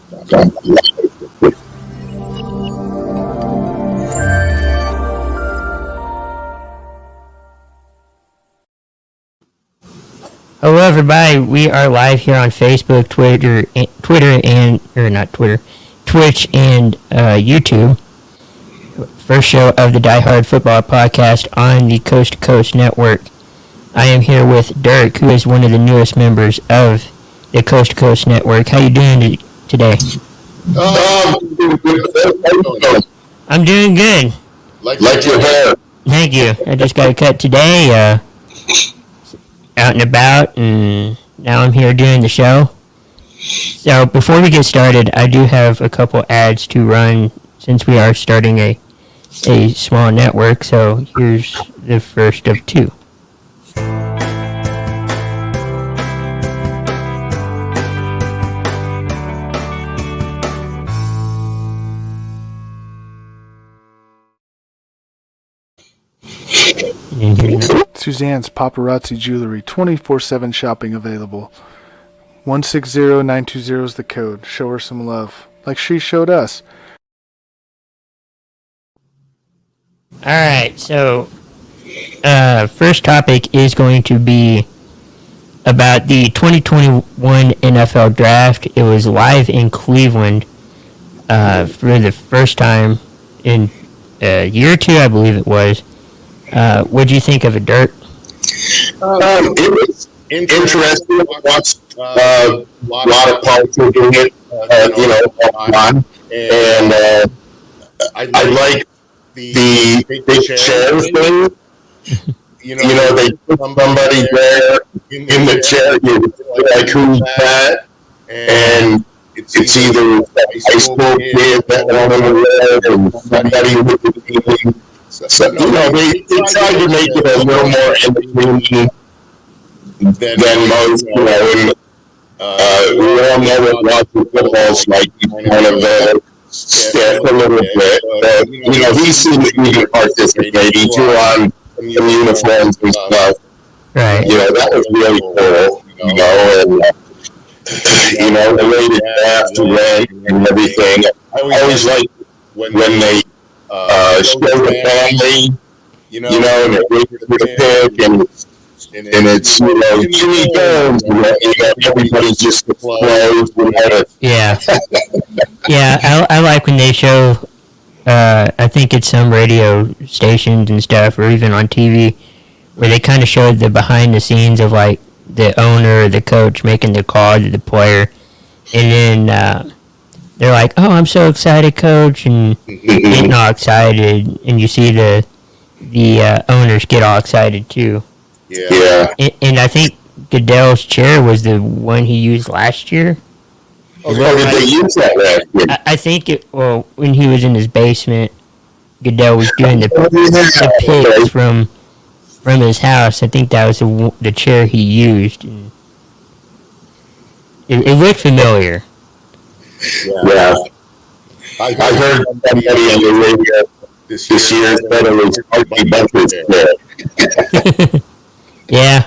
Hello, everybody. We are live here on Facebook, Twitch, and YouTube. First show of the Diehard Football Podcast on the Coast to Coast Network. I am here with Dirk, who is one of the newest members of the Coast to Coast Network. How you doing today? I'm doing good. Like your hair. Thank you. I just got a cut today. Out and about, and now I'm here doing the show. So before we get started, I do have a couple ads to run since we are starting a small network. So here's the first of two. Suzanne's Paparazzi Jewelry, 24/7 shopping available. 160920 is the code. Show her some love, like she showed us. Alright, so first topic is going to be about the 2021 NFL Draft. It was live in Cleveland for the first time in a year or two, I believe it was. What do you think of it, Dirk? It was interesting to watch a lot of politics doing it, online. And I like the big chair thing. They put somebody there in the chair, like, who's that? And it's either a high school kid that wanted to live and somebody with the team. So, they tried to make it a little more entertaining than most, and we all know that watching football's like kind of stiff a little bit, but, he seemed to even participate. He threw on some uniforms and stuff. Right. That was really cool, and, the way the draft went and everything. I always like when they show the family, and they wait for the pick, and it's, Jimmy Jones, everybody's just explodes. Yeah. Yeah, I like when they show, I think it's some radio stations and stuff, or even on TV, where they kind of show the behind the scenes of, like, the owner or the coach making the call to the player, and then, they're like, "Oh, I'm so excited, coach," and getting all excited, and you see the owners get all excited too. Yeah. And I think Goodell's chair was the one he used last year. Or did they use that last year? I think when he was in his basement, Goodell was doing the picks from his house. I think that was the chair he used. And it looked familiar. Yeah. I heard somebody on the radio this year said it was Archie Bunker's chair. Yeah.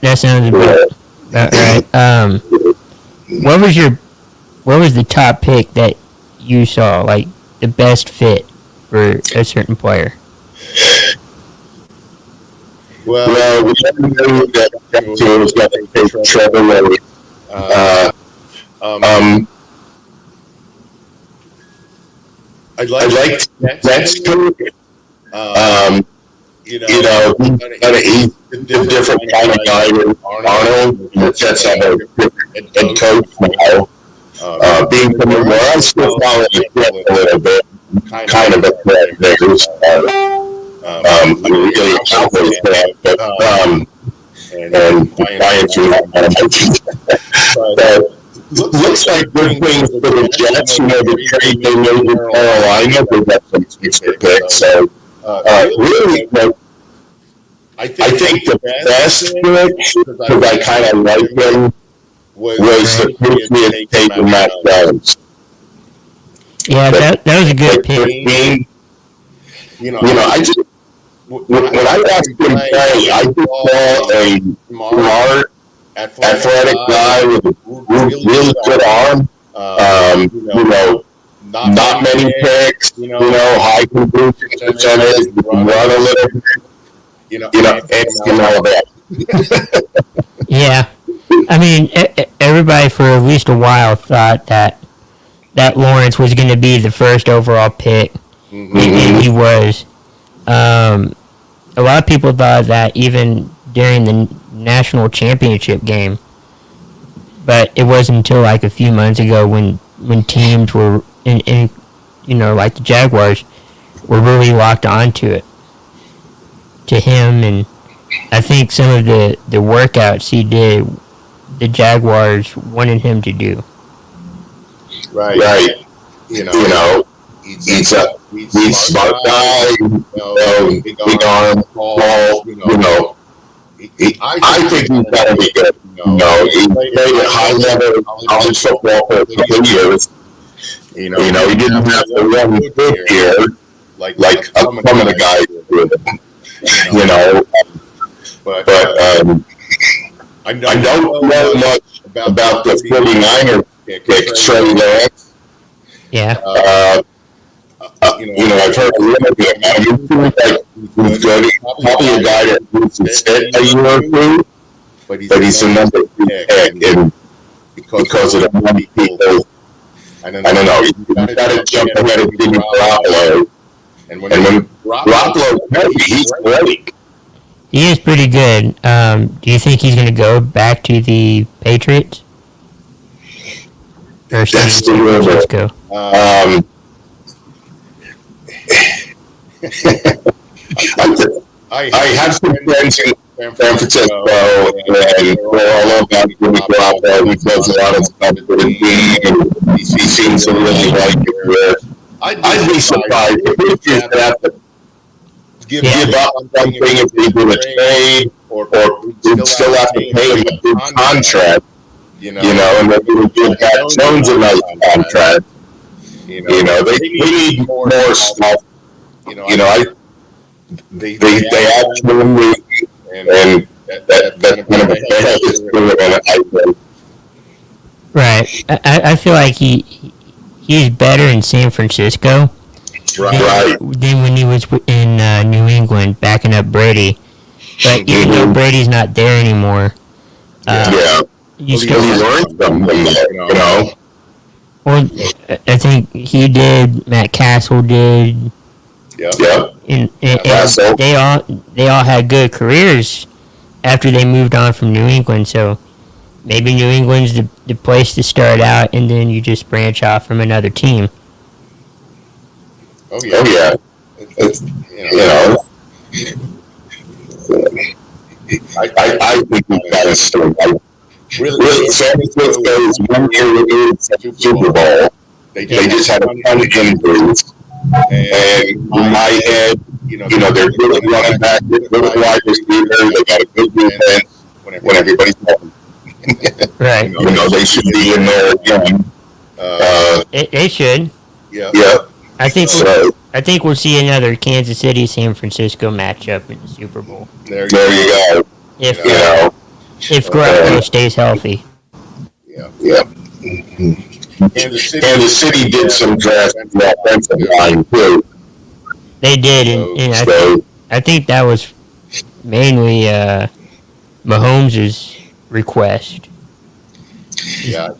That sounds about right. What was the top pick that you saw, like the best fit for a certain player? Well, we knew that Jackson was going to take Trevor Lawrence. I'd like that's good. He's a different kind of guy than Arnold. The Jets have a different head coach now. Being from the North, I'm still following the threat a little bit. Kind of a threat there. I'm really a Cowboys fan, but and Lions are not but looks like good things for the Jets. The trade they made in Carolina, they got some good picks. So really, I think the best pick, because I kind of like him, was the Patriots taking Matt Jones. Yeah, that was a good pick. I just when I watched him play, I just saw a smart, athletic guy with a really good arm. Not many picks, high completion percentage, run a little bit, and all that. Yeah. I mean, everybody for at least a while thought that Lawrence was going to be the first overall pick, and he was. A lot of people thought that even during the national championship game, but it wasn't until like a few months ago when teams were in like the Jaguars were really locked onto it to him, and I think some of the workouts he did, the Jaguars wanted him to do. Right. He's a smart guy, big arm, tall, I think he's got to be good. He played at high level college football for a couple of years. He didn't have to run good year like some of the guys did. But I don't know much about the 49ers pick, Trey Lance. Yeah. I've heard a little bit about him. He seems like he's good. He's probably a guy that needs to sit a year or two, but he's a number 3 pick, and because of the money people, I don't know. You got to jump ahead of Jimmy Garoppolo, and when Garoppolo's healthy, he's great. He is pretty good. Do you think he's going to go back to the Patriots? Or That's San Francisco? I have some friends in San Francisco, and they're all about Jimmy Garoppolo. He does a lot of stuff for the team, and he seems to really like it. I'd be surprised if he just have to give up on something if they do a trade, or we'd still have to pay him a big contract, and then we would give Matt Jones a nice contract. They need more stuff. They actually, and that's kind of a bad experiment, I think. Right. I feel like he's better in San Francisco than when he was in New England backing up Brady. But even though Brady's not there anymore, you still learned something, Well, I think he did. Matt Castle did. Yeah. And they all had good careers after they moved on from New England. So maybe New England's the place to start out, and then you just branch off from another team. Oh yeah. I think we've got to start. Really, San Francisco is 1 year removed from the Super Bowl. They just had a ton of injuries. And in my head, they're good running back, good wide receiver. They got a good defense when everybody's healthy. Right. They should be in there again. They should. Yeah. I think we'll see another Kansas City San Francisco matchup in the Super Bowl. There you go. If Garoppolo stays healthy. Yeah. Kansas City did some draft in the offensive line too. They did, and I think that was mainly Mahomes' request. I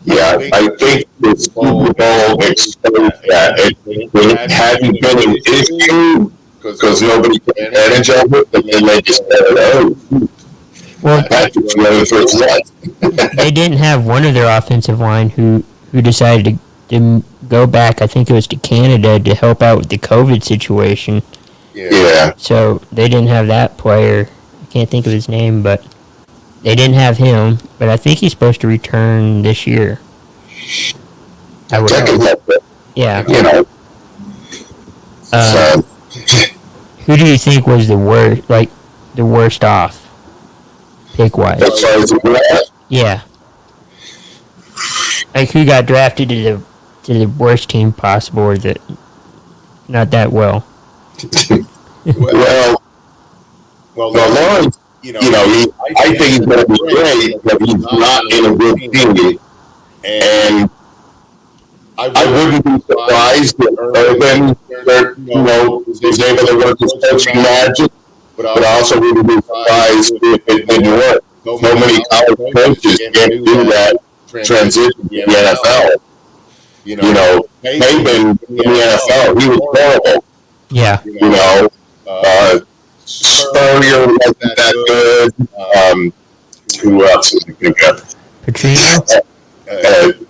think the Super Bowl exposed that. It hadn't been an issue because nobody took advantage of it, and then they just said, well, they didn't have one of their offensive line who decided to go back. I think it was to Canada to help out with the COVID situation. Yeah. So they didn't have that player. I can't think of his name, but they didn't have him. But I think he's supposed to return this year. I would hope. Yeah. Who do you think was the worst off? Pick-wise. As far as the draft? Yeah. Like who got drafted to the worst team possible, or not that well? well, Lawrence, I think he's going to be great, but he's not in a good team. And I wouldn't be surprised if Urban, was able to work his coaching magic, but I also wouldn't be surprised if it didn't work. So many college coaches can't do that transition to the NFL. Saban in the NFL, he was horrible. Yeah. Spurrier wasn't that good. Who else is I think of? Petrino?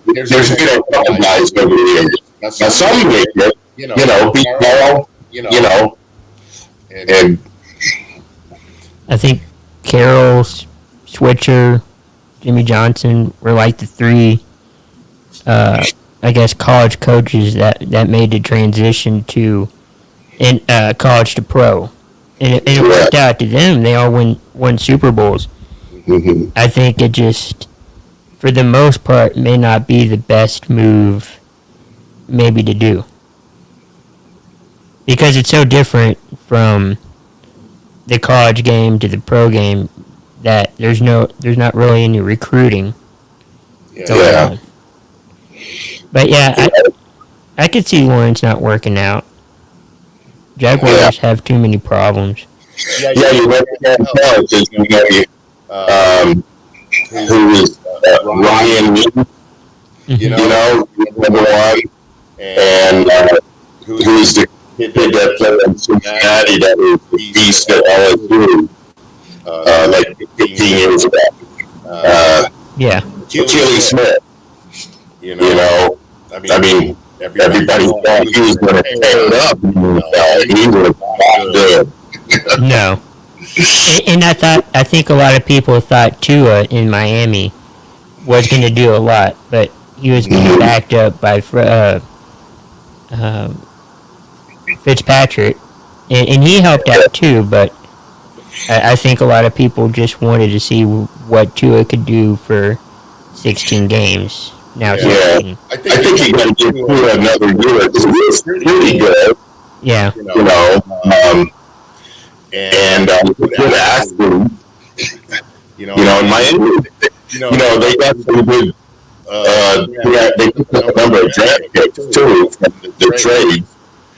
There's been a couple guys over the years. Now some make it, beat Carl, and I think Carroll, Switcher, Jimmy Johnson were like the three, I guess, college coaches that made the transition to college to pro. And it worked out to them. They all won Super Bowls. Mm-hmm. I think it just, for the most part, may not be the best move maybe to do. Because it's so different from the college game to the pro game that there's not really any recruiting going on. But yeah, I could see Lawrence not working out. Jaguars have too many problems. Yeah, you really can't tell because who was Ryan Newton, number one, and who's the kid that played in Cincinnati that was the beast at LSU, like 15 years ago. Achilles Smith. I mean, everybody thought he was going to tear it up. He was not good. No. And I think a lot of people thought Tua in Miami was going to do a lot, but he was being backed up by Fitzpatrick, and he helped out too, but I think a lot of people just wanted to see what Tua could do for 16 games. Now 16. I think he got to give Tua another year because he was pretty good. Yeah. And good athlete. In Miami, they got some good. They took a number of draft picks too from the trade.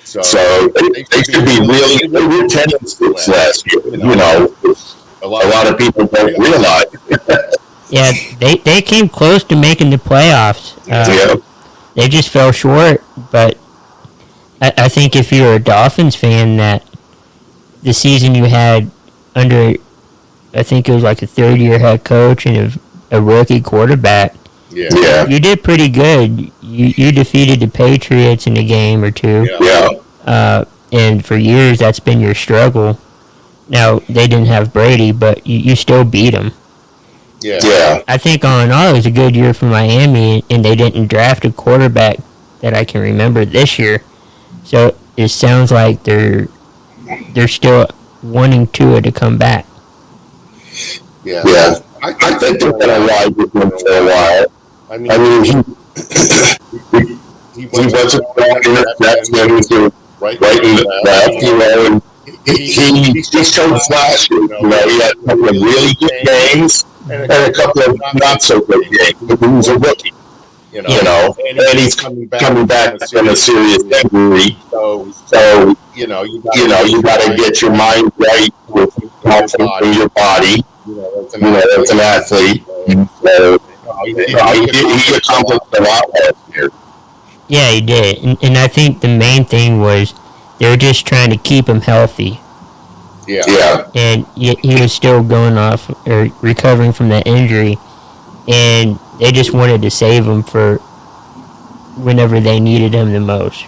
So they should be really. They were 10-6 last year. A lot of people don't realize. Yeah, they came close to making the playoffs. They just fell short. But I think if you're a Dolphins fan, that the season you had under, I think it was like a third-year head coach and a rookie quarterback, you did pretty good. You defeated the Patriots in a game or two. And for years, that's been your struggle. Now, they didn't have Brady, but you still beat them. I think all in all, it was a good year for Miami, and they didn't draft a quarterback that I can remember this year. So it sounds like they're still wanting Tua to come back. I think they're going to ride with him for a while. I mean, he wasn't throwing interceptions right in the left, and he showed flashes. He had a couple of really good games and a couple of not so good games, but he was a rookie. And he's coming back from a serious injury. So you got to get your mind right with confidence in your body. As an athlete. So he accomplished a lot last year. Yeah, he did, and I think the main thing was they were just trying to keep him healthy. And he was still going off or recovering from that injury, and they just wanted to save him for whenever they needed him the most.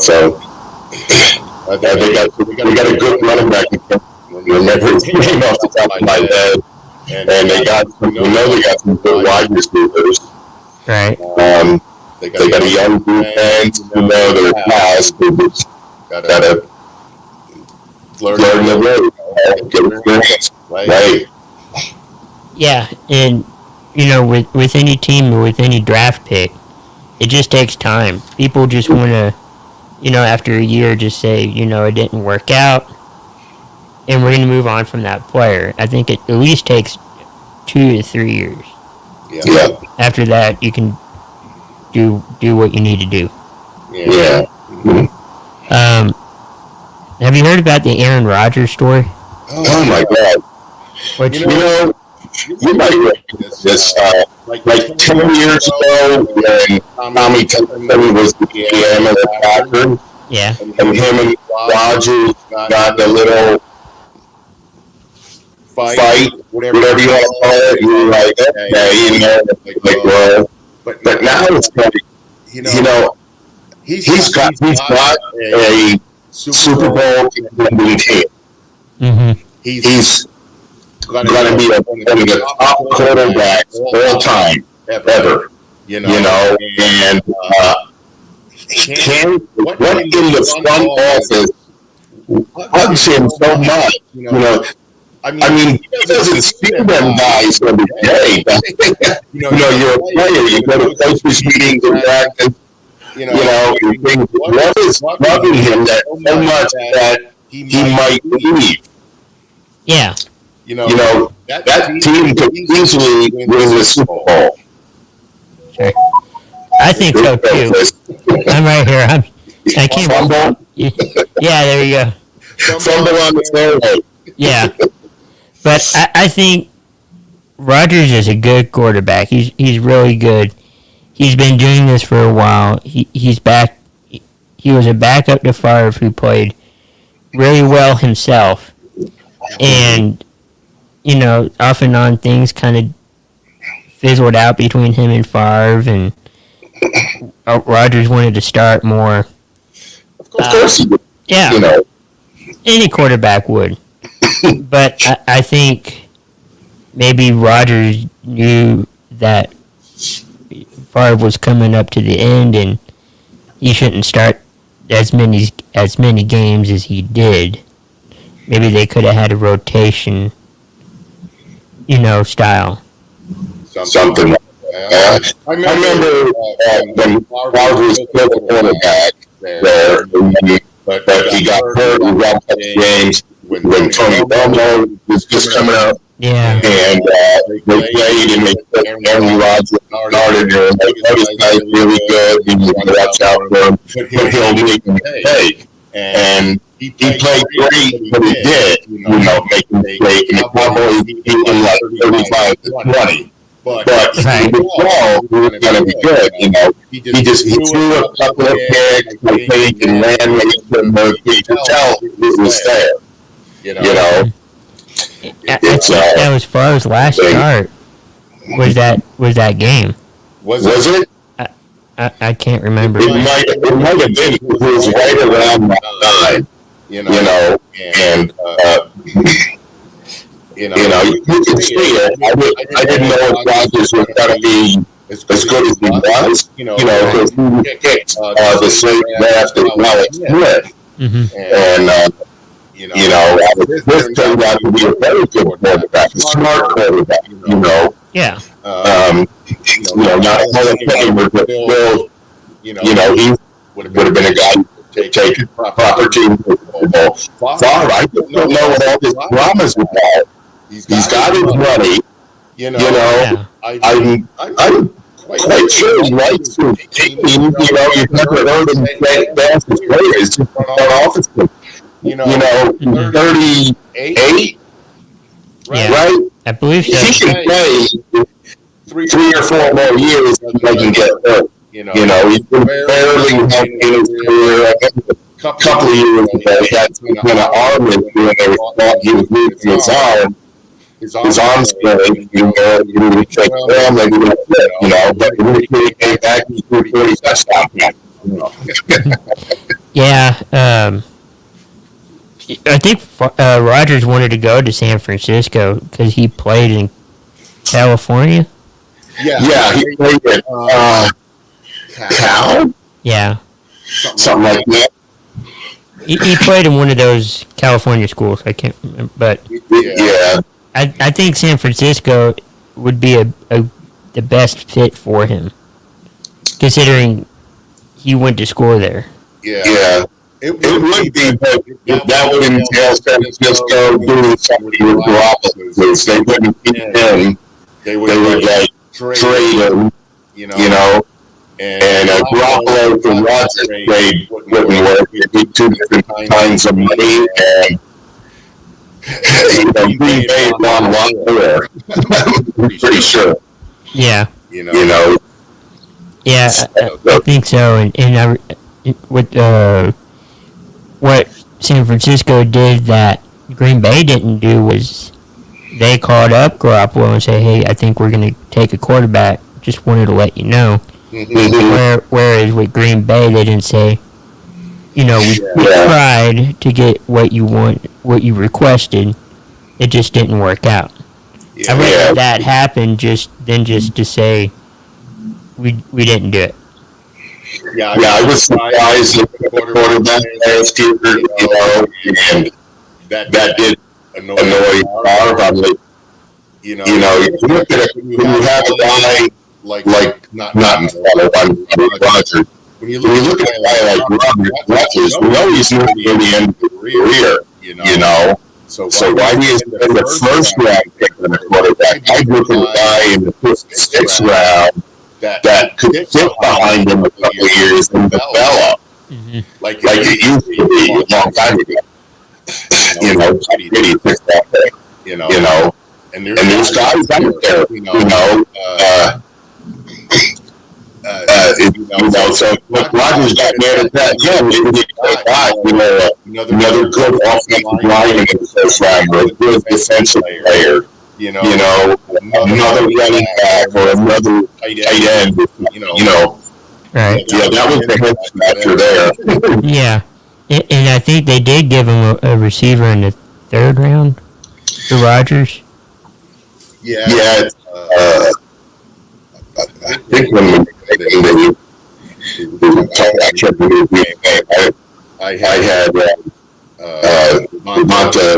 So I think we got a good running back. Remember his name off the top of my head, and they got some good wide receivers. Right. They got a young defense. They're fast. They just gotta learn the road. Get experience. Right. Yeah, and with any team or with any draft pick, it just takes time. People just want to, after a year, just say, it didn't work out, and we're going to move on from that player. I think it at least takes 2 to 3 years. Yeah. After that, you can do what you need to do. Yeah. Have you heard about the Aaron Rodgers story? Oh my God. Which, You might remember this, like 10 years ago when Tommy Tyson was the GM of the Packers, yeah, and him and Rodgers got a little fight, whatever you want to call it. You're like, okay, well, but now it's like, he's got a Super Bowl contending team. mm-hmm. He's going to be one of the top quarterbacks all time ever. And what in the front office hugs him so much. I mean, he doesn't see them guys every day. You're a player. You go to coaches meetings and practice. What is loving him that so much that he might leave? Yeah. That team could easily win the Super Bowl. Sure. I think so too. I'm right here. I can't. Fumble. Yeah, there you go. Fumble on the fairway. Yeah. But I think Rodgers is a good quarterback. He's really good. He's been doing this for a while. He's back. He was a backup to Favre who played really well himself. And, off and on things kind of fizzled out between him and Favre. And Rodgers wanted to start more. Of course he would. Yeah. Any quarterback would. But I think maybe Rodgers knew that Favre was coming up to the end, and he shouldn't start as many games as he did. Maybe they could have had a rotation, style. Something like that. I remember when Favre was still the quarterback there, but he got hurt in one of the games when Tony Romo was just coming out. Yeah. And they played and they put Aaron Rodgers started there. Like, this guy's really good. You need to watch out for him. But he'll make a mistake. And he played great, but he did, make a mistake. And the Cowboys beat him like 35 to 20. But Right. the ball was going to be good, He threw a couple of picks, I think, and ran with it. You could tell it was there, It's that was Favre's last start. Was that game? Was it? I can't remember. It might have been. It was right around that time, and you could see it. I didn't know if Rodgers was going to be as good as he was, because he picked the same draft as Alex Smith, and this turned out to be a very good quarterback, a smart quarterback, Yeah. Not a Hall of Famer, but still, he would have been a guy to take a proper team to the Super Bowl. Favre, I just don't know what all this drama's about. He's got his money, I'm quite sure he likes his team, you've never heard him dance his players, just front office. 38, Yeah. right? I believe so. If he can play 3 or 4 more years, he can get hurt. He's been barely healthy in his career. I think a couple of years ago, he had some kind of arm injury, and they thought he was losing his arm. His arm's going, he would take well, maybe that's it, but when he came back, he threw 40 touchdowns. Yeah. I think Rodgers wanted to go to San Francisco because he played in California. Yeah, he played at Cal? Yeah. Something like that. He played in one of those California schools. I can't remember, but Yeah. I think San Francisco would be the best fit for him, considering he went to school there. Yeah. It would be, but that would entail San Francisco doing something with Garoppolo. They wouldn't keep him. They would trade him, and Garoppolo for Rodgers trade wouldn't work. It'd be two different kinds of money, and Green Bay won a lot more. I'm pretty sure. Yeah. Yeah, I think so. And what San Francisco did that Green Bay didn't do was they called up Garoppolo and said, "Hey, I think we're going to take a quarterback. Just wanted to let you know." Whereas with Green Bay, they didn't say, we tried to get what you want, what you requested. It just didn't work out. I rather that happened than just to say we didn't do it. I was surprised at the quarterback last year, and that did annoy Favre. I'm like, you look at it, when you have a guy like not in front of Rodgers. When you look at a guy like Rodgers, we know he's not near the end of his career, So why do you spend the first round picking a quarterback? I'd look at a guy in the fifth, sixth round that could sit behind him a couple of years and develop, like it used to be a long time ago. Pretty fixed that thing, and there's guys out there, so look, Rodgers got mad at that. Maybe they got, another good offensive lineman in the first round, or a good defensive player, another running back or another tight end, Right. Yeah, that was the head scratcher there. Yeah. And I think they did give him a receiver in the third round to Rodgers. Yeah. I think when they I had Devonta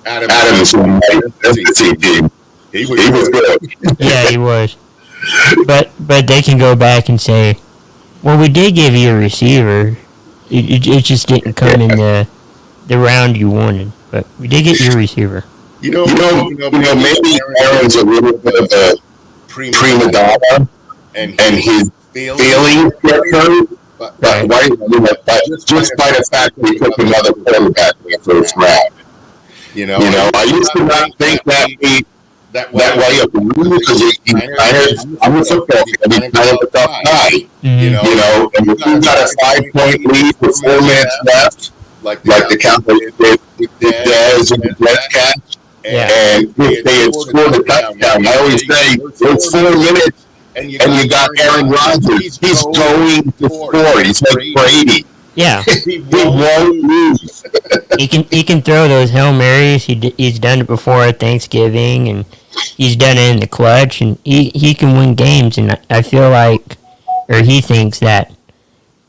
Adams on my fantasy team. He was good. Yeah, he was. But they can go back and say, well, we did give you a receiver. It just didn't come in the round you wanted. But we did get your receiver. Maybe Aaron's a little bit of a prima donna, and his feelings get hurt. But why? Just by the fact that he took another quarterback in the first round. I used to not think that way of because I'm a football fan. He's kind of a tough guy. And if you've got a 5-point lead with 4 minutes left, like the Cowboys did Dez and the Redcats, and if they had scored a touchdown, I always say it's 4 minutes, and you got Aaron Rodgers. He's going to score. He's like Brady. Yeah, he won't lose. he can throw those Hail Marys. He's done it before at Thanksgiving, and he's done it in the clutch, and he can win games. And I feel like, or he thinks that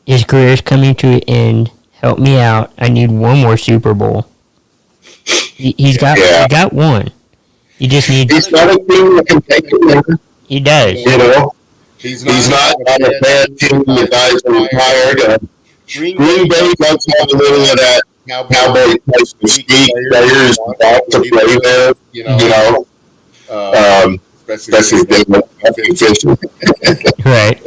his career is coming to an end. Help me out. I need one more Super Bowl. He's got one. He just needs. He's got a team that can take it there. He does. He's not on a bad team. The guys are retired. Green Bay does have a little of that Cowboy type mystique. Players want to play there, especially if they want to fish. Right.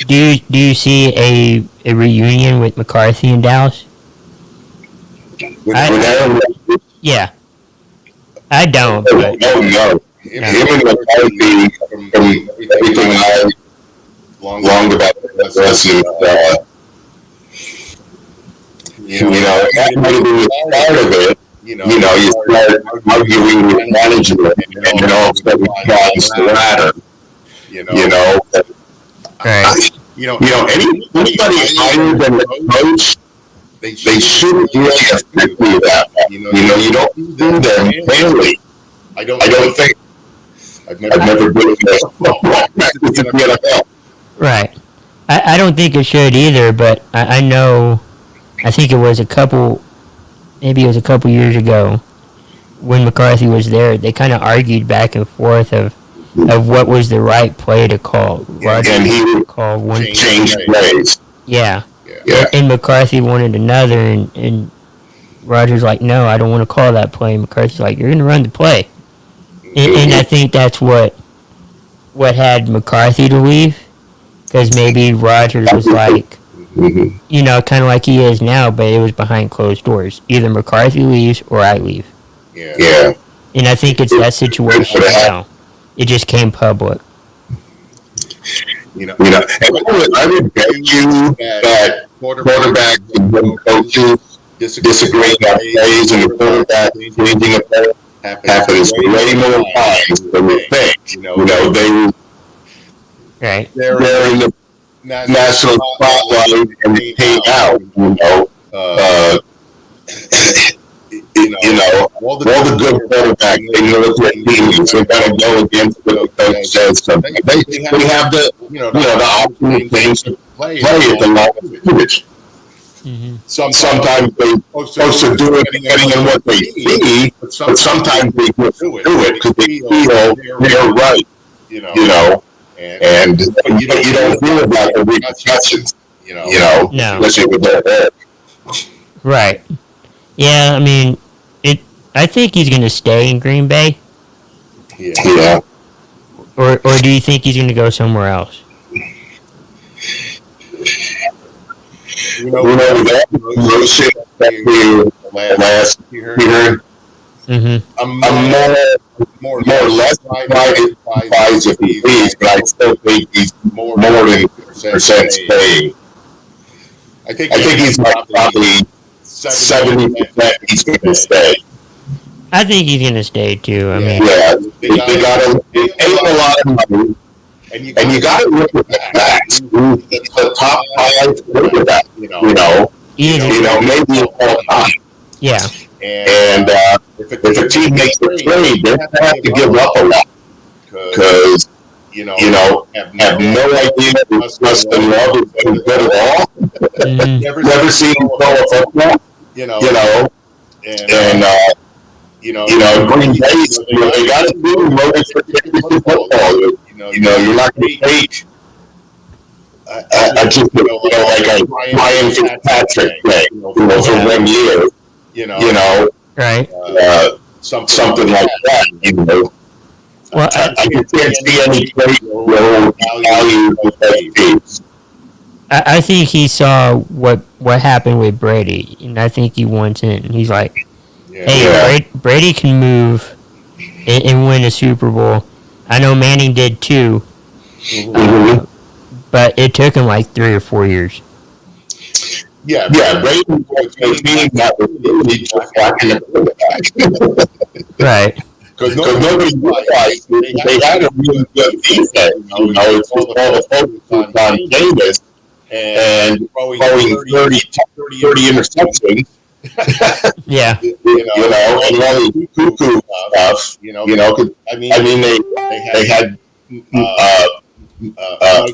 Do you see a reunion with McCarthy in Dallas? Yeah. I don't. But, no. Him and McCarthy, from everything I longed about the wrestling, that might have been the start of it. You start arguing with management, and then all of a sudden it climbs the ladder. Right. Anybody higher than the coach, they shouldn't really affect you that way. You don't do them daily. I don't think. I've never been in the NFL. Right. I don't think it should either, but I know, I think it was a couple years ago when McCarthy was there, they kind of argued back and forth of what was the right play to call. And he would call one change plays. Yeah. And McCarthy wanted another, and Rogers like, no, I don't want to call that play. McCarthy's like, you're going to run the play. And I think that's what had McCarthy to leave, because maybe Rogers was like, you know, kind of like he is now, but it was behind closed doors. Either McCarthy leaves or I leave. Yeah. And I think it's that situation now. It just came public. And I would bet you that quarterbacks and coaches disagreeing on plays and the quarterback changing a play happens way more times than we think. They're in the national spotlight and they pay out. All the good quarterbacks, they know what their team is. They're going to go against what the coach says. They have the option things to play at the level of it. Sometimes they're supposed to do it depending on what they see, but sometimes they just do it because they feel they're right. But you don't feel about the repercussions, especially with their Right. Yeah, I mean, I think he's going to stay in Green Bay. Yeah. Or do you think he's going to go somewhere else? That motion that we last year, I'm more or less surprised if he leaves, but I still think he's more than percent staying. I think he's probably 70% he's going to stay. I think he's going to stay too. I mean, they got to pay a lot of money, and you got to look at the facts. The top 5 quarterback, maybe all time. Yeah. And if a team makes a trade, they're going to have to give up a lot because have no idea if Justin Love is any good at all. Never seen him throw a football. Green Bay, they got to do loaded for football. You're not going to take like a Ryan Fitzpatrick thing, for 1 year. Right. Something like that. Well, I can't see any great value with that piece. I think he saw what happened with Brady, and I think he wants in. He's like, hey, Brady can move and win a Super Bowl. I know Manning did too, but it took him like 3 or 4 years. Yeah, Brady was being that was really just lacking a quarterback. Right. Because nobody realized they had a really good defense. It's all the focus on Davis and throwing 30 interceptions. Yeah. And all the cuckoo stuff. I mean, they had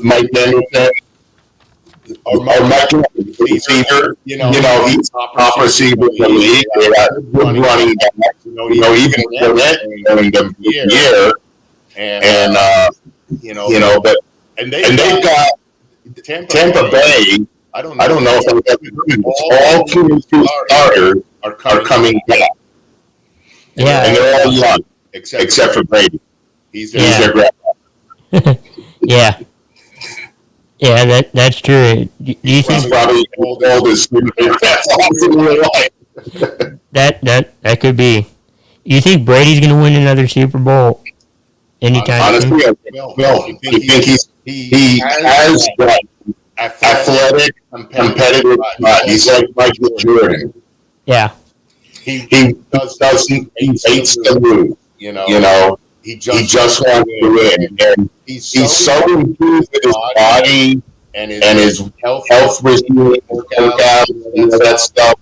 Mike Anderson. Or Mike receiver, he's top receiver in the league. They got good running backs, even Fournette going them for a year. And they've got Tampa Bay. I don't know if all 2 starters are coming back. Yeah. And they're all young, except for Brady. He's their grandpa. Yeah. Yeah, that's true. Do you think probably oldest that could be? You think Brady's going to win another Super Bowl anytime soon? Honestly, I think he has that athletic, competitive. He's like Michael Jordan. Yeah. He doesn't. He hates to lose. He just wants to win, and he's so infused with his body and his health regime, workout, and that stuff.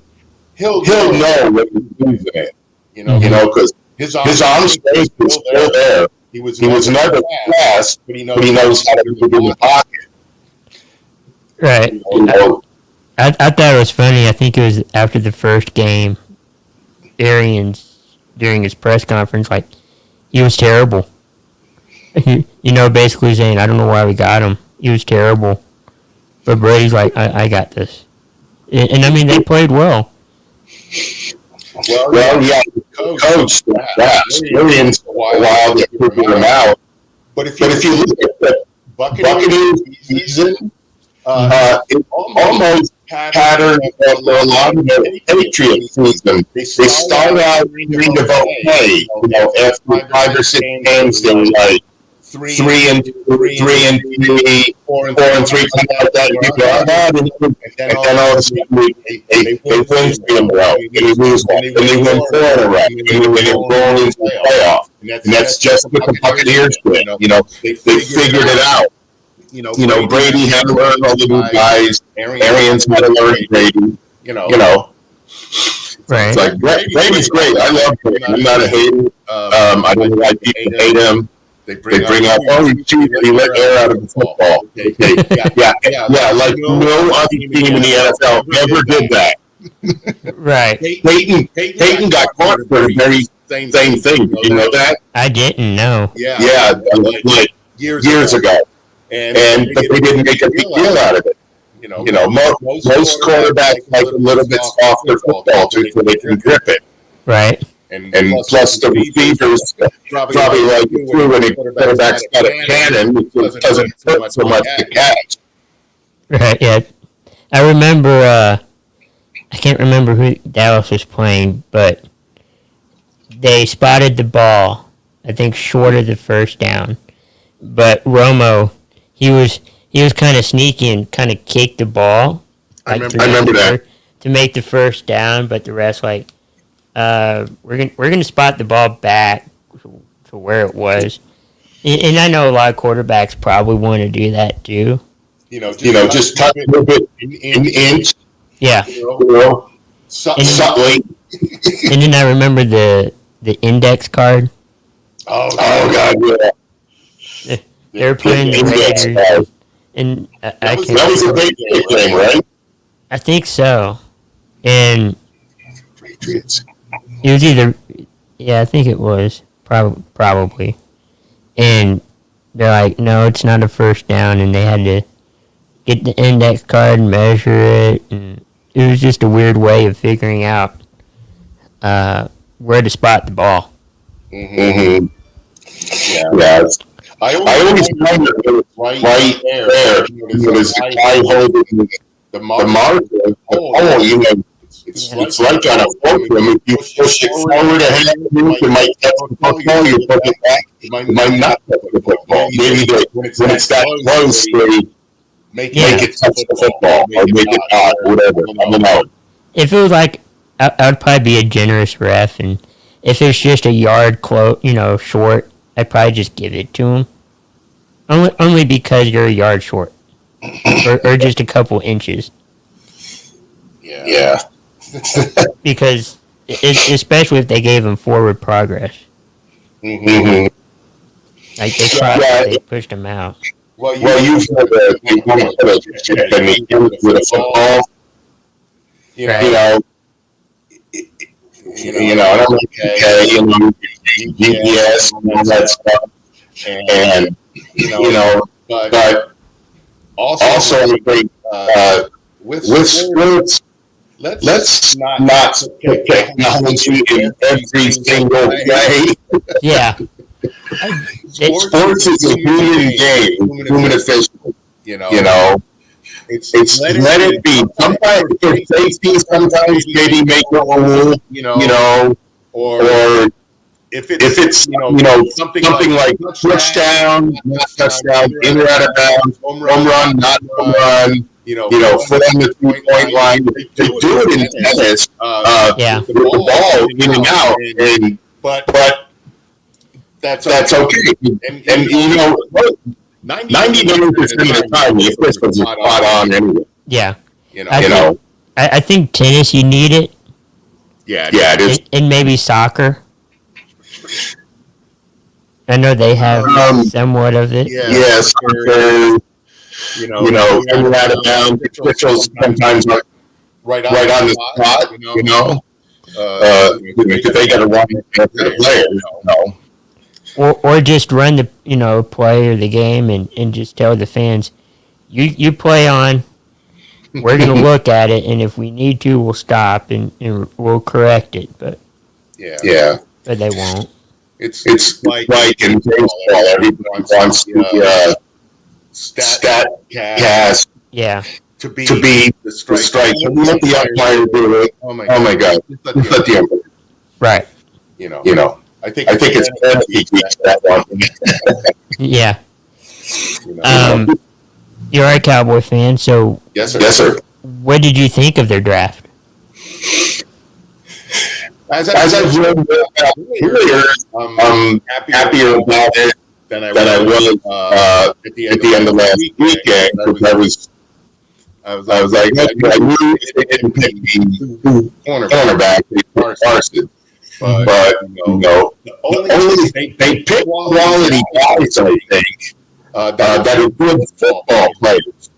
He'll know when he's losing it. Because his arm strength is still there. He was never fast, but he knows how to move in the pocket. Right. I thought it was funny. I think it was after the first game, Arians during his press conference, like, he was terrible. Basically saying, I don't know why we got him. He was terrible. But Brady's like, I got this. And I mean, they played well. Well, yeah, coach that experience a while to figure him out. But if you look at the Buccaneers season, it almost patterned for a lot of the Patriots season. They start out kind of okay, after 5 or 6 games, they were like 3-3, 4-3, something like that. And then all of a sudden, they win 3 in a row, and they lose one, and they win 4 in a row, and they roll into the playoff. And that's just what the Buccaneers did. They figured it out. Brady had to learn all the new guys. Arians had to learn Brady. Right. It's like Brady's great. I love Brady. I'm not a hater. I don't know why people hate him. They bring up, he let air out of the football. Yeah, like no other team in the NFL ever did that. Right. Peyton got caught for the very same thing. Did you know that? I didn't know. Yeah, like years ago. But they didn't make a big deal out of it. Most quarterbacks like a little bit softer football so they can grip it. Right. And plus the receivers probably like it too when the quarterback's got a cannon, which doesn't hurt so much to catch. Right, yeah. I remember, I can't remember who Dallas was playing, but they spotted the ball, I think short of the first down. But Romo, he was kind of sneaky and kind of kicked the ball. I remember that. To make the first down, but the rest we're gonna spot the ball back to where it was, and I know a lot of quarterbacks probably want to do that too. Just cut a little bit in inch. Yeah. Subtly. And then I remember the index card. Oh God, yeah. They were playing the Raiders, and that was a great game, right? I think so, and Patriots. it was either, I think it was probably, and they're like, no, it's not a first down, and they had to get the index card and measure it, and it was just a weird way of figuring out where to spot the ball. Mm-hmm. Yeah. I always wonder right there, there's a guy holding the marker, it's like on a fulcrum. If you push it forward a half inch, it might touch the football. You push it back, it might not touch the football. Maybe when it's that close, they make it touch the football or make it not, or whatever. I don't know. If it was like, I would probably be a generous ref, and if it's just a yard short, I'd probably just give it to him. Only because you're a yard short, or just a couple inches. Yeah. Because especially if they gave him forward progress. Mm-hmm. Like they pushed him out. Well, you've heard that you want to put a chip in the end with a football. And I'm like, GPS and all that stuff. And, but also I think with sports, let's not put technology in every single way. Yeah. Sports is a human game, human official. It's let it be. Sometimes for safety, sometimes maybe make a rule, or if it's something like touchdown, not touchdown, in or out of bounds, home run, not home run. Foot on the 3-point line. They do it in tennis. With the ball in and out, but that's okay. And 99% of the time, the officials are spot on anyway. Yeah. I think tennis, you need it. Yeah, it is. And maybe soccer. I know they have somewhat of it. Yeah, soccer. In and out of bounds, officials sometimes are right on the spot. If they got to run after the player, Or just run the play or the game and just tell the fans, you play on, we're going to look at it, and if we need to, we'll stop and we'll correct it. But but they won't. It's like in baseball, everybody wants the stat cast to be the strike. When you let the umpire do it, oh my God, let the umpire. Right. You know. I think it's better he keeps that one. Yeah. You're a Cowboy fan, so yes, sir. What did you think of their draft? As I've read earlier, I'm happier about it than I was at the end of last weekend. I was like, okay, I knew they didn't pick the cornerback, Carson. But they picked quality guys, I think, that are good football players.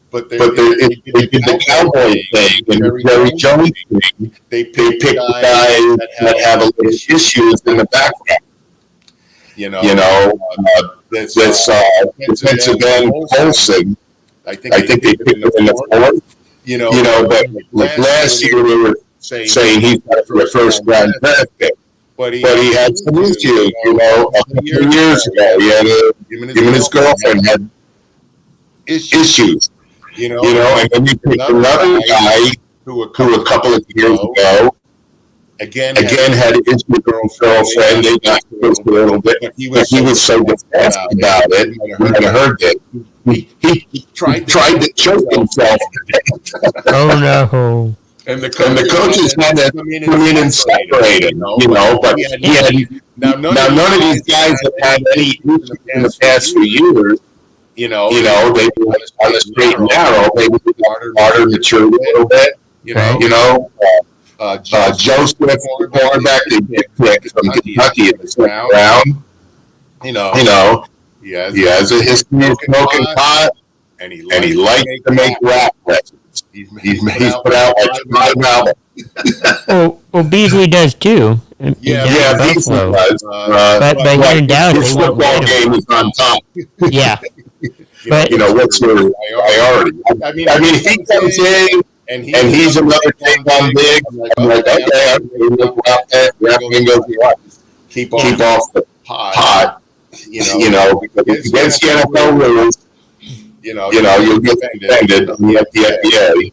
But they did the Cowboy thing and Jerry Jones thing. They picked guys that have a little issues in the background. This defensive end Colson. I think they picked him in the fourth. But last year we were saying he's got a first round draft pick. But he had some issues, a couple years ago. Him and his girlfriend had issues. And then you pick another guy who a couple of years ago, again had an issue with his girlfriend. They got close a little bit, but he was so defensive about it. You might have heard that. He tried to choke himself. Oh, no. And the coaches had to come in and separate him, but he had, now none of these guys have had any issues in the past few years. They were on the straight and narrow. They were smarter, mature a little bit. Joseph, cornerback, they picked from Kentucky in the second round. He has a history of smoking pot, and he likes to make rap records. He's put out like 5 albums. Well, Beasley does too. Yeah, Beasley does. But you're in doubt. His football game is on top. Yeah. But what's your priority? I mean, if he comes in and he's another take on big, I'm like, okay, I'm going to go out there, grab Wingo, keep off the pot, because against the NFL rules, you'll get offended on the NBA.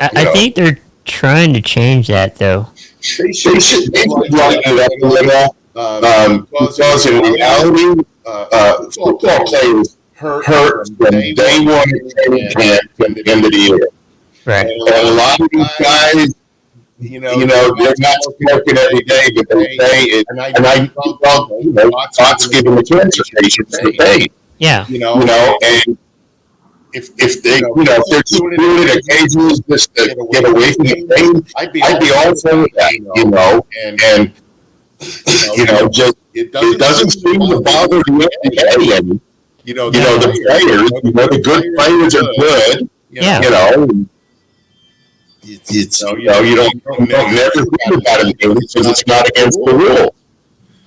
I think they're trying to change that, though. They should lighten it up a little, because in reality, football players hurt when they want to training camp at the end of the year. Right. And a lot of these guys, they're not smoking every day, but they say it. And I Todd's giving the cancer patients the pay. Yeah. And if they're just doing it occasionally just to get away from the pain, I'd be all for that, and just it doesn't seem to bother the NBA any. The players, the good players are good. Yeah. You don't never think about it because it's not against the rule.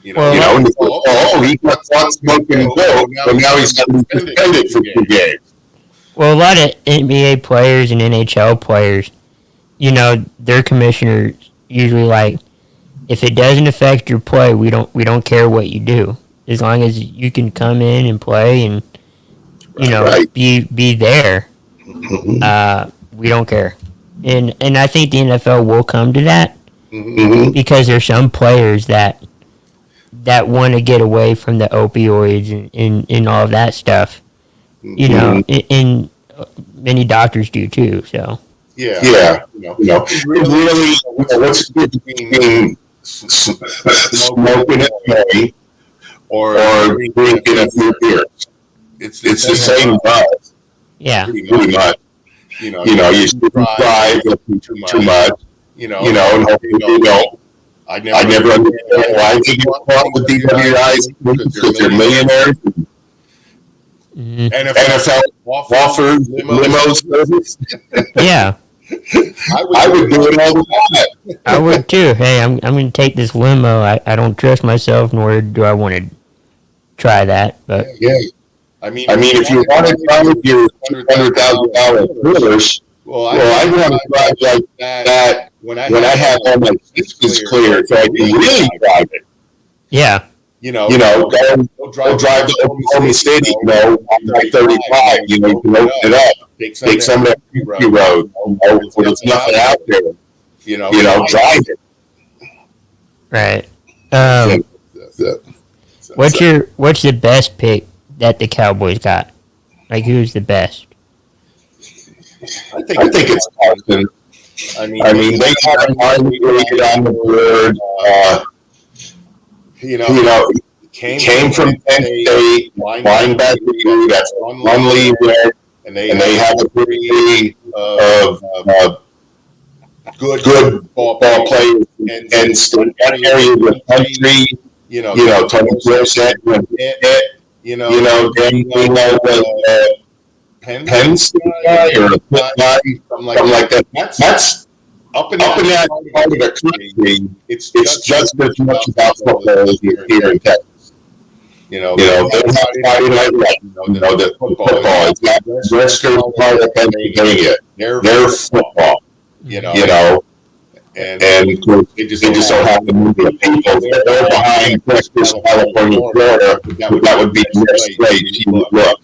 He got caught smoking dope, but now he's got to be suspended for 2 games. Well, a lot of NBA players and NHL players, their commissioners usually like, if it doesn't affect your play, we don't care what you do, as long as you can come in and play and be there. We don't care, and I think the NFL will come to that because there's some players that want to get away from the opioids and all of that stuff. And many doctors do too. So really, what's the difference between smoking a joint or drinking a few beers? It's the same buzz. Yeah, pretty much. You drive too much. And hopefully you don't. I never understand why they get caught with DWIs because they're millionaires. NFL offers limo service. Yeah. I would do it all the time. I would too. Hey, I'm going to take this limo. I don't trust myself, nor do I want to try that. But yeah. if you want to drive your $200,000 well, I want to drive like that when I have all my senses clear, so I can really drive it. Yeah. Go drive to Oklahoma City, on I-35, you can open it up, take some of that country road, where there's nothing out there, drive it. Right. What's the best pick that the Cowboys got? Like, who's the best? I think it's Carson. They got a mind rated on the board. Came from Penn State, linebacker, that's one lead there, and they have a degree of good ball players and still area of the country. Tony Dorsett, Penn State guy or a Pitt guy, something like that. That's up in that part of the country. It's just as much about football as here in Texas. They don't have Friday night right. The football is not Western part of Pennsylvania. They're football. And they just don't have the movement of people. They're behind Texas, California, Florida. That would be the next place you would look.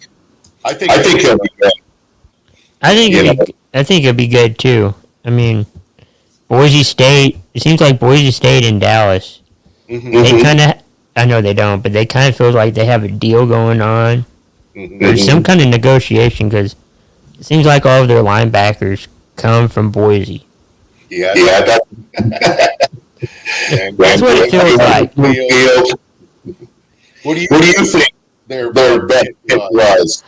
I think it'll be good. I think it'll be good too. Boise State. It seems like Boise State and Dallas. Mm-hmm. They kind of. I know they don't, but they kind of feel like they have a deal going on. Mm-hmm. There's some kind of negotiation because it seems like all of their linebackers come from Boise. Yeah. That's what it feels like. What do you think their best pick was?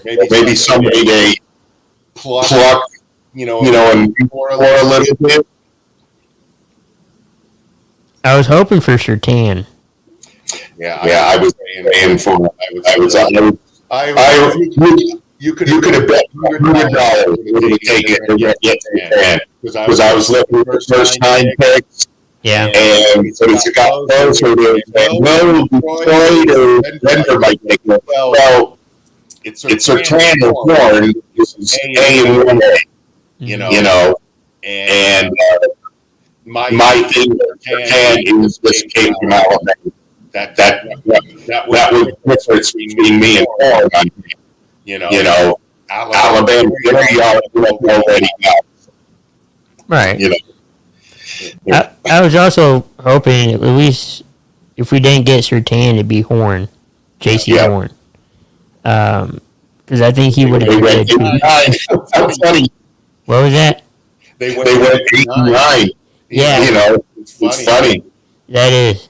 Maybe somebody they pluck, and for a little bit. I was hoping for Surtain. Yeah, I was paying for it. You could have bet $100 we would take it and get Surtain because I was looking for first 9 picks. Yeah. And so as it got closer to Detroit or Denver might take it. Well, it's Surtain or Horn. This is A and 1A, and my thing with Surtain is this came from Alabama. That was the difference between me and Horn on Alabama. Already got. Right. I was also hoping at least if we didn't get Surtain to be Horn, J.C. Horn, because I think he would have been good too. That's funny. What was that? They went 8-9. Yeah, it's funny. That is,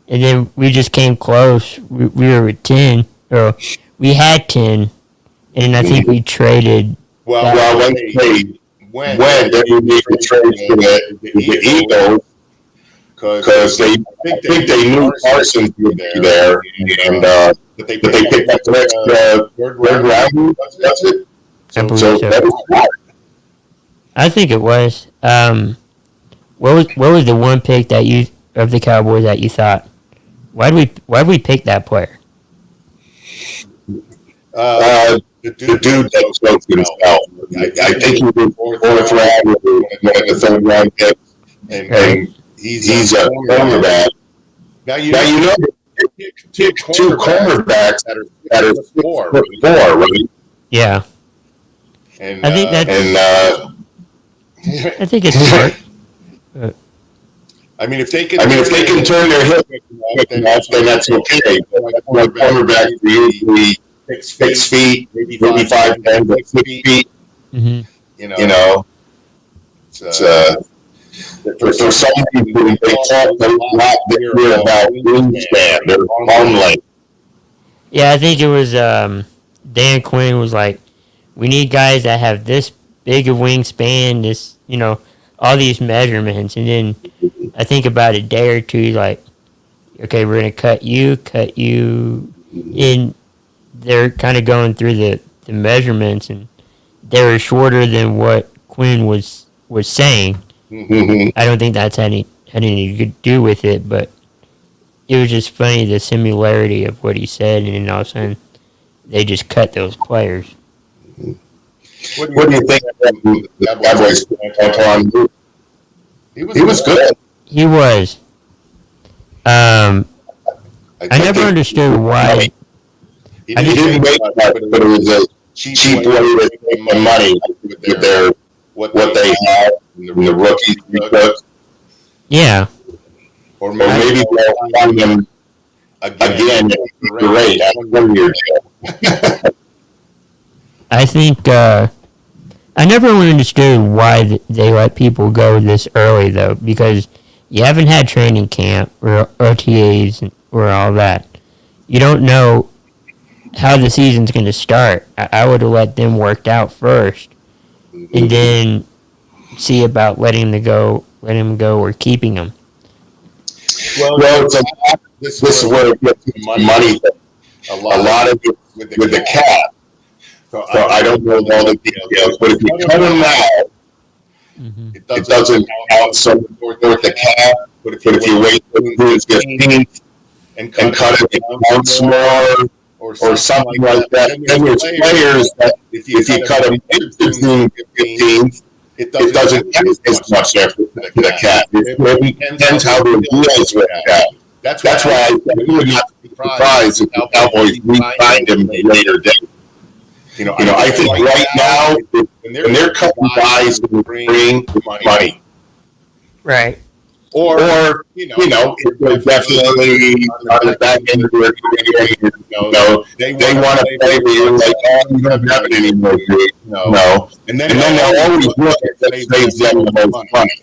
and then we just came close. We were at 10, or we had 10, and I think we traded. Well, when they played. When they would need to trade for the Eagles because they think they knew Parsons would be there, and but they picked up the next third round. That's it. So that was smart. I think it was. What was the one pick that you of the Cowboys that you thought? Why'd we pick that player? The dude that spoke for himself. I think he was fourth round with the third round pick, and he's a cornerback. Now you know two cornerbacks that are 6'4", right? Yeah. And I think that's. I think it's smart. If they can turn their hip quick enough, then that's okay. But cornerbacks are usually 6 feet, maybe 5'10", but 6 feet. Mm-hmm. For some people, they talk a lot there about wingspan, their arm length. Yeah, I think it was Dan Quinn was like, we need guys that have this big a wingspan, this, all these measurements. And then I think about a day or two, he's like, okay, we're going to cut you. And they're kind of going through the measurements, and they were shorter than what Quinn was saying. Mm-hmm. I don't think that's had anything to do with it, but it was just funny, the similarity of what he said, and then all of a sudden they just cut those players. What do you think of the Cowboys? Antoine, he was good. He was. I never understood why. He didn't make much, but it was a cheap way to make money with their what they had and the rookies we took. Yeah. Or maybe they'll find them again at the rate after 1 year deal. I think I never really understood why they let people go this early, though, because you haven't had training camp or OTAs or all that. You don't know how the season's going to start. I would have let them work out first, and then see about letting them go or keeping them. Well, it's this is where it gets money. A lot of it with the cap. So I don't know all the details, but if you cut them now, it doesn't count so toward the cap. But if you wait till June 15th and cut it once more or something like that, then there's players that if you cut them into June 15th, it doesn't count as much after the cap. It depends how the deals with the cap. That's why I would not be surprised if the Cowboys re-signed him at a later date. I think right now, when they're cutting guys who bring money. Right. Or it's definitely on the back end of their career, they want to play where you're like, oh, you don't have it anymore, dude. No. And then they'll always look at that saves them the most money,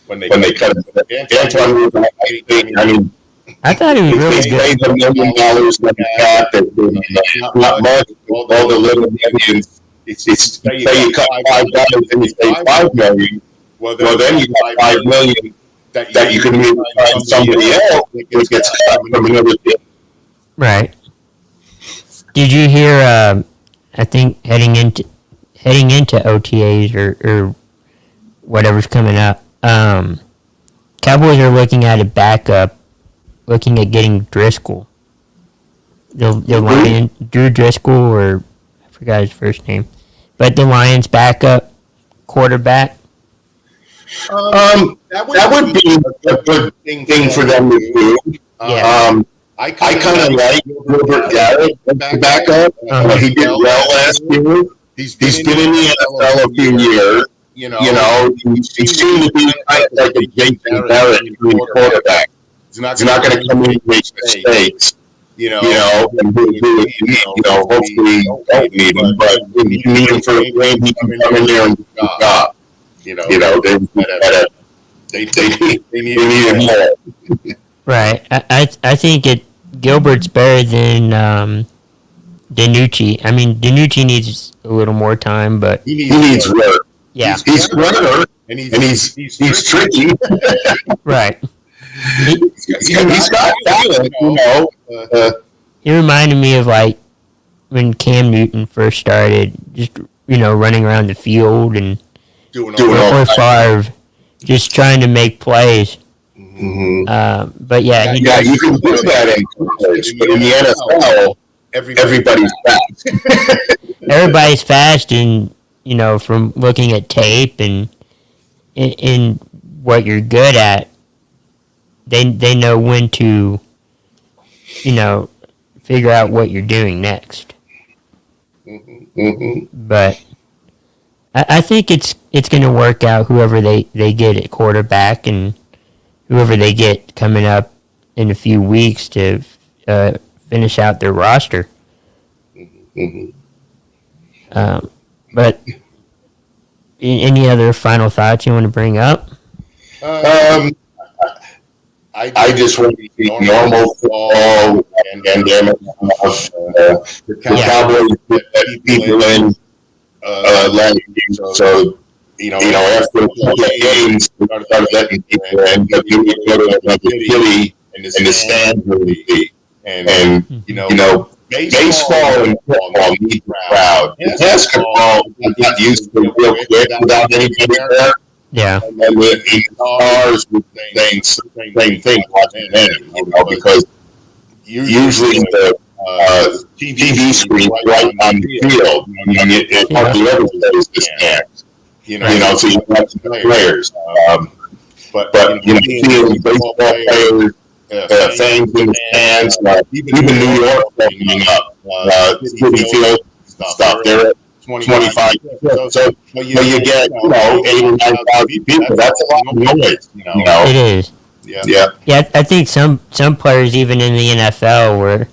when they cut it. Antoine, I mean, I thought it was really they good. paid $1 million in the cap, not much, all the little millions. It's say you cut $5 and you say $5 million. Well, then you got $5 million that you can maybe find somebody else that gets cut from another team. Right. Did you hear? I think heading into OTAs or whatever's coming up, Cowboys are looking at a backup, looking at getting Driscoll. The Lion, Drew Driscoll, or I forgot his first name, but the Lions' backup quarterback. That would be a good thing for them to do. Yeah. I kind of like Gilbert Garrett back up. He did well last year. He's been in the NFL a few years. He seemed to be kind of like a Jason Garrett quarterback. He's not going to come in and make mistakes. And hopefully don't need him, but when you need him for a game, he can come in there and do the job. They need him more. Right. I think Gilbert's better than DiNucci. I mean, DiNucci needs a little more time, but he needs work. Yeah. He's clever and he's tricky. Right. He's got talent, He reminded me of like when Cam Newton first started, just running around the field and doing or Favre, just trying to make plays. Mm-hmm. But yeah, you can do that in college, but in the NFL, everybody's fast. Everybody's fast, and from looking at tape and in what you're good at, they know when to figure out what you're doing next. Mm-hmm. But I think it's going to work out, whoever they get at quarterback and whoever they get coming up in a few weeks to finish out their roster. Mm-hmm. But any other final thoughts you want to bring up? I just want to see normal football and damn it, the Cowboys put people in last year. So, after a couple of games, we started letting people in, but then we go to another city and the stands will be. And baseball and football need the crowd. Basketball, we got used to real quick without anybody there. Yeah. And then the cars were saying the same thing watching them, because usually TV screen right on the field. It hardly ever shows the stands. So you watch the players. But seeing baseball players, fans in the stands, even New York opening up, City Field stuff. They're at 25. So you get 8,000 or 9,000 people. That's a lot of noise. It is. Yeah. Yeah, I think some players even in the NFL were,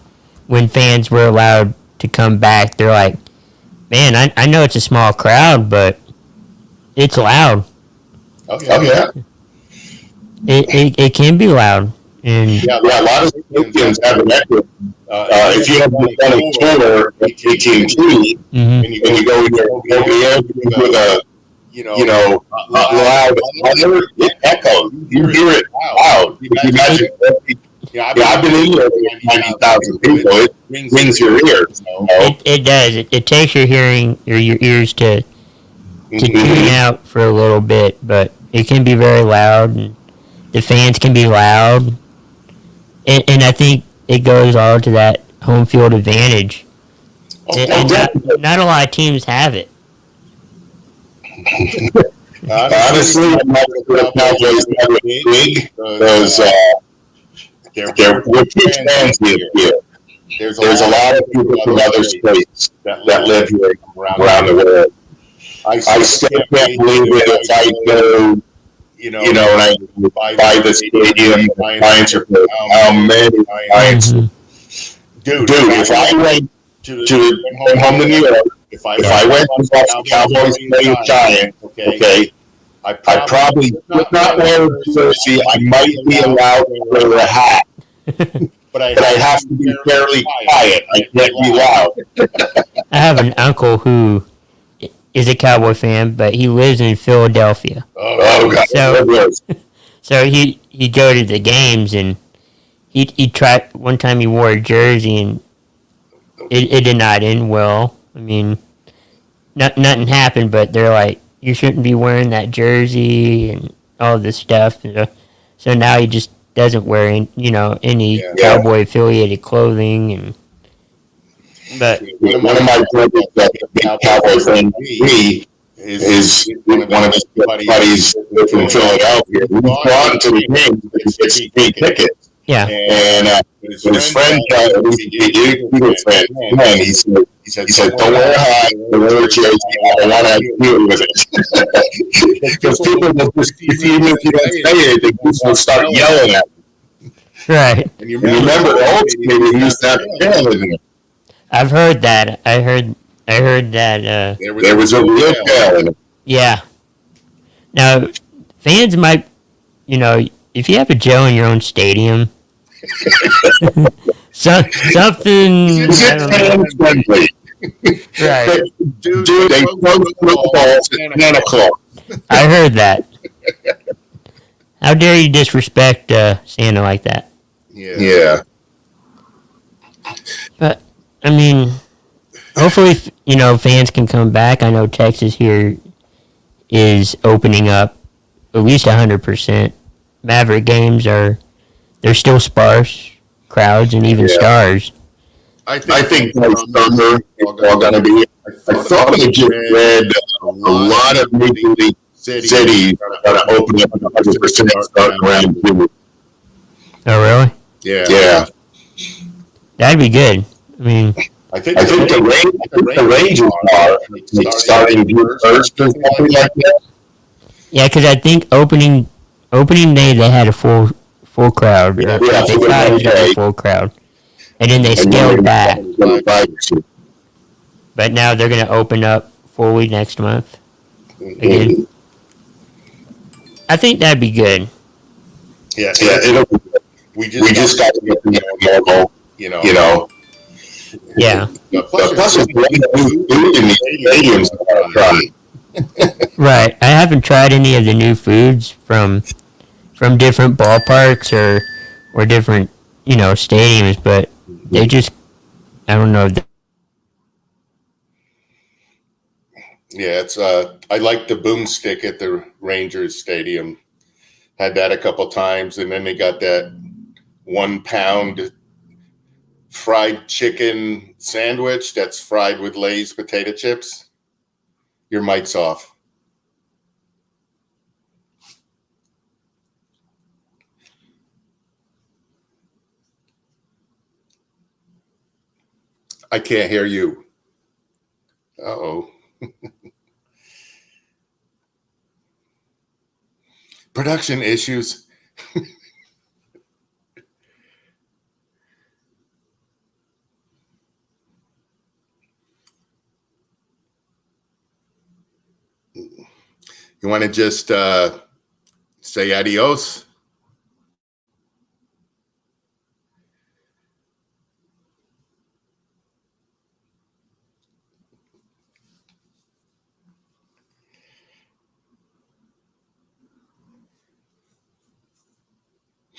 when fans were allowed to come back, they're like, man, I know it's a small crowd, but it's loud. Oh yeah. It can be loud. And a lot of stadiums have an echo. If you have done a tour at AT&T, and you go over there with a loud, it echoes. You hear it loud. If you imagine, I've been in there with 90,000 people. It rings your ears. It does. It takes your hearing or your ears to tune out for a little bit, but it can be very loud, and the fans can be loud. And I think it goes all to that home field advantage. And not a lot of teams have it. Honestly, I'm not sure the Cowboys have it big because we're big fans here. There's a lot of people from other states that live here around the world. I still can't believe it if I go, and I buy the stadium, the Lions are playing. How many Lions? Dude, if I went home to New York, if I went to watch the Cowboys play a Giants, okay, I probably would not wear a jersey. I might be allowed to wear a hat. But I have to be fairly quiet. I can't be loud. I have an uncle who is a Cowboy fan, but he lives in Philadelphia. Oh God! So he'd go to the games, and he tried. One time he wore a jersey, and it did not end well. I mean, nothing happened, but they're like, you shouldn't be wearing that jersey and all this stuff. So now he just doesn't wear any Cowboy affiliated clothing. But one of my brothers that's a big Cowboy fan is one of his buddies from Philadelphia. He's gone to the game because it's free tickets. Yeah. And when his friend he said, don't wear a hat, don't wear a jersey, I don't want to deal with it. Because people will just, even if you don't say anything, people will start yelling at you. Right. And you remember the old stadium used to have a tail in it. I've heard that. I heard that. There was a real tail in it. Yeah. Now, fans might, if you have a Joe in your own stadium, something. Friendly. Right. Dude, they throw the balls at Santa Claus. I heard that. How dare you disrespect Santa like that? Yeah. But I mean, hopefully, fans can come back. I know Texas here is opening up at least 100%. Maverick games they're still sparse crowds and even stars. I think by summer it's all going to be. I thought I just read a lot of Major League cities are going to open up 100% starting around June. Oh, really? Yeah. That'd be good. I mean, I think the Rangers are starting June 1st or something like that. Yeah, because I think opening day they had a full crowd. Yeah, they thought it was a full crowd, and then they scaled back. But now they're going to open up fully next month again. I think that'd be good. Yeah. We just got to get normal, Yeah. Plus, it's new food in these stadiums. Right. I haven't tried any of the new foods from different ballparks or different, stadiums, but they just, I don't know. Yeah, it's I like the boomstick at the Rangers Stadium. Had that a couple times, and then they got that 1 pound fried chicken sandwich that's fried with Lay's potato chips. Your mic's off. I can't hear you. Uh-oh. Production issues. You want to just say adios?